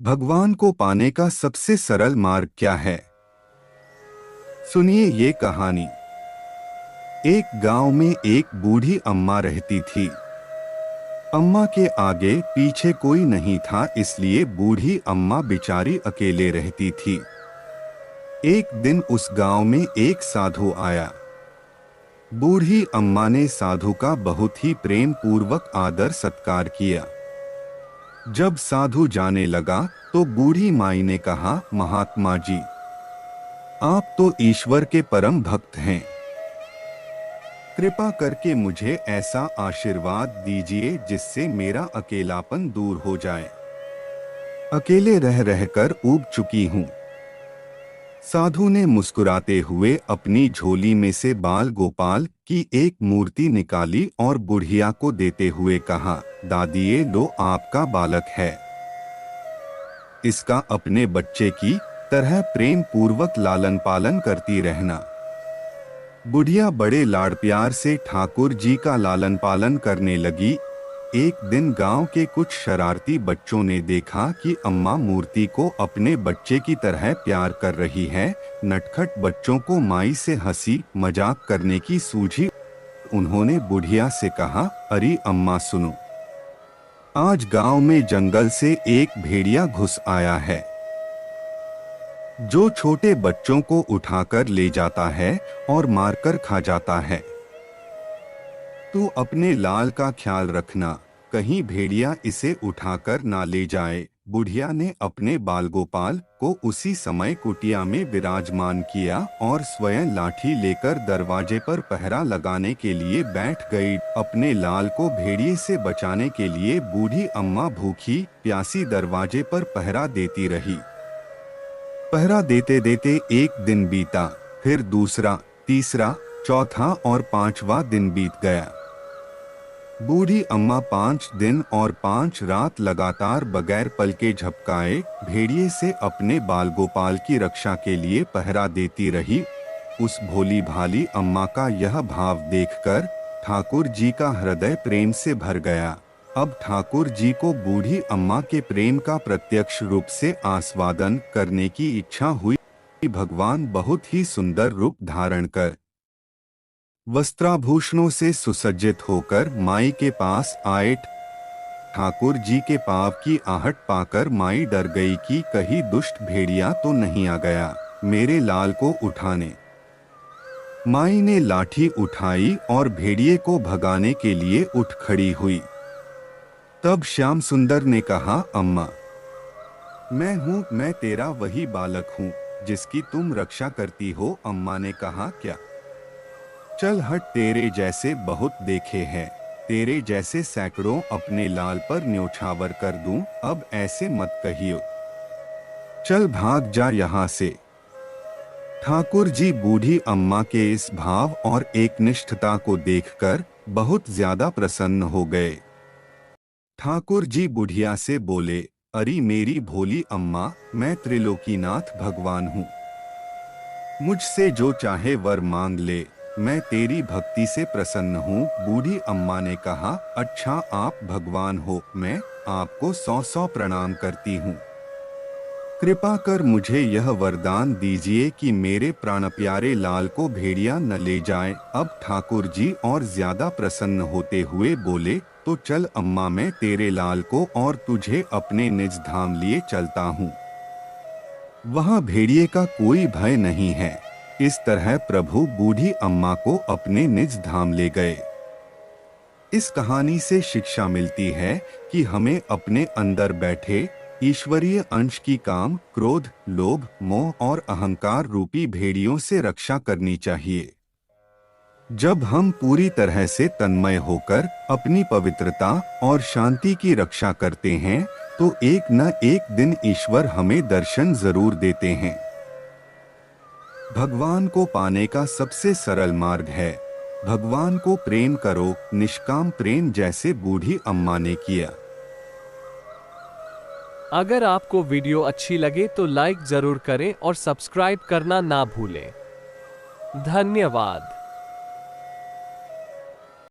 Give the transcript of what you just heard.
भगवान को पाने का सबसे सरल मार्ग क्या है? सुनिए ये कहानी। एक गांव में एक बूढ़ी अम्मा रहती थी। अम्मा के आगे पीछे कोई नहीं था, इसलिए बूढ़ी अम्मा बेचारी अकेले रहती थी। एक दिन उस गांव में एक साधु आया। बूढ़ी अम्मा ने साधु का बहुत ही प्रेम पूर्वक आदर सत्कार किया। जब साधु जाने लगा तो बूढ़ी माई ने कहा, महात्मा जी, आप तो ईश्वर के परम भक्त हैं। कृपा करके मुझे ऐसा आशीर्वाद दीजिए जिससे मेरा अकेलापन दूर हो जाए। अकेले रह रहकर ऊब चुकी हूँ। साधु ने मुस्कुराते हुए अपनी झोली में से बाल गोपाल की एक मूर्ति निकाली और बुढ़िया को देते हुए कहा, दादी ये लो आपका बालक है। इसका अपने बच्चे की तरह प्रेम पूर्वक लालन पालन करती रहना। बुढ़िया बड़े लाड़ प्यार से ठाकुर जी का लालन पालन करने लगी। एक दिन गांव के कुछ शरारती बच्चों ने देखा कि अम्मा मूर्ति को अपने बच्चे की तरह प्यार कर रही है। नटखट बच्चों को माई से हंसी मजाक करने की सूझी। उन्होंने बुढ़िया से कहा, अरे अम्मा सुनो, आज गांव में जंगल से एक भेड़िया घुस आया है जो छोटे बच्चों को उठाकर ले जाता है और मारकर खा जाता है। तू अपने लाल का ख्याल रखना, कहीं भेड़िया इसे उठाकर ना ले जाए। बुढ़िया ने अपने बाल गोपाल को उसी समय कुटिया में विराजमान किया और स्वयं लाठी लेकर दरवाजे पर पहरा लगाने के लिए बैठ गई। अपने लाल को भेड़िए से बचाने के लिए बूढ़ी अम्मा भूखी प्यासी दरवाजे पर पहरा देती रही। पहरा देते देते एक दिन बीता, फिर दूसरा, तीसरा, चौथा और पांचवा दिन बीत गया। बूढ़ी अम्मा 5 दिन और 5 रात लगातार बगैर पलके झपकाए भेड़िए से अपने बाल गोपाल की रक्षा के लिए पहरा देती रही। उस भोली भाली अम्मा का यह भाव देखकर ठाकुर जी का हृदय प्रेम से भर गया। अब ठाकुर जी को बूढ़ी अम्मा के प्रेम का प्रत्यक्ष रूप से आस्वादन करने की इच्छा हुई। भगवान बहुत ही सुंदर रूप धारण कर वस्त्राभूषणों से सुसज्जित होकर माई के पास आए। ठाकुर जी के पाँव की आहट पाकर माई डर गई कि कहीं दुष्ट भेड़िया तो नहीं आ गया मेरे लाल को उठाने। माई ने लाठी उठाई और भेड़िए को भगाने के लिए उठ खड़ी हुई। तब श्याम सुंदर ने कहा, अम्मा, मैं तेरा वही बालक हूँ जिसकी तुम रक्षा करती हो। अम्मा ने कहा, क्या? चल हट, तेरे जैसे बहुत देखे हैं, तेरे जैसे सैकड़ों अपने लाल पर न्योछावर कर दूं। अब ऐसे मत कहियो, चल भाग जा यहाँ से। ठाकुर जी बूढ़ी अम्मा के इस भाव और एकनिष्ठता को देखकर बहुत ज्यादा प्रसन्न हो गए। ठाकुर जी बुढ़िया से बोले, अरे मेरी भोली अम्मा, मैं त्रिलोकीनाथ भगवान हूँ, मुझसे जो चाहे वर मांग ले, मैं तेरी भक्ति से प्रसन्न हूँ। बूढ़ी अम्मा ने कहा, अच्छा आप भगवान हो, मैं आपको 100 प्रणाम करती हूँ। कृपा कर मुझे यह वरदान दीजिए कि मेरे प्राण प्यारे लाल को भेड़िया न ले जाए। अब ठाकुर जी और ज्यादा प्रसन्न होते हुए बोले, तो चल अम्मा, मैं तेरे लाल को और तुझे अपने निज धाम लिए चलता हूँ, वहाँ भेड़िए का कोई भय नहीं है। इस तरह प्रभु बूढ़ी अम्मा को अपने निज धाम ले गए। इस कहानी से शिक्षा मिलती है कि हमें अपने अंदर बैठे ईश्वरीय अंश की काम, क्रोध, लोभ, मोह और अहंकार रूपी भेड़ियों से रक्षा करनी चाहिए। जब हम पूरी तरह से तन्मय होकर अपनी पवित्रता और शांति की रक्षा करते हैं तो एक न एक दिन ईश्वर हमें दर्शन जरूर देते हैं। भगवान को पाने का सबसे सरल मार्ग है, भगवान को प्रेम करो, निष्काम प्रेम, जैसे बूढ़ी अम्मा ने किया। अगर आपको वीडियो अच्छी लगे तो लाइक जरूर करें और सब्सक्राइब करना ना भूलें। धन्यवाद।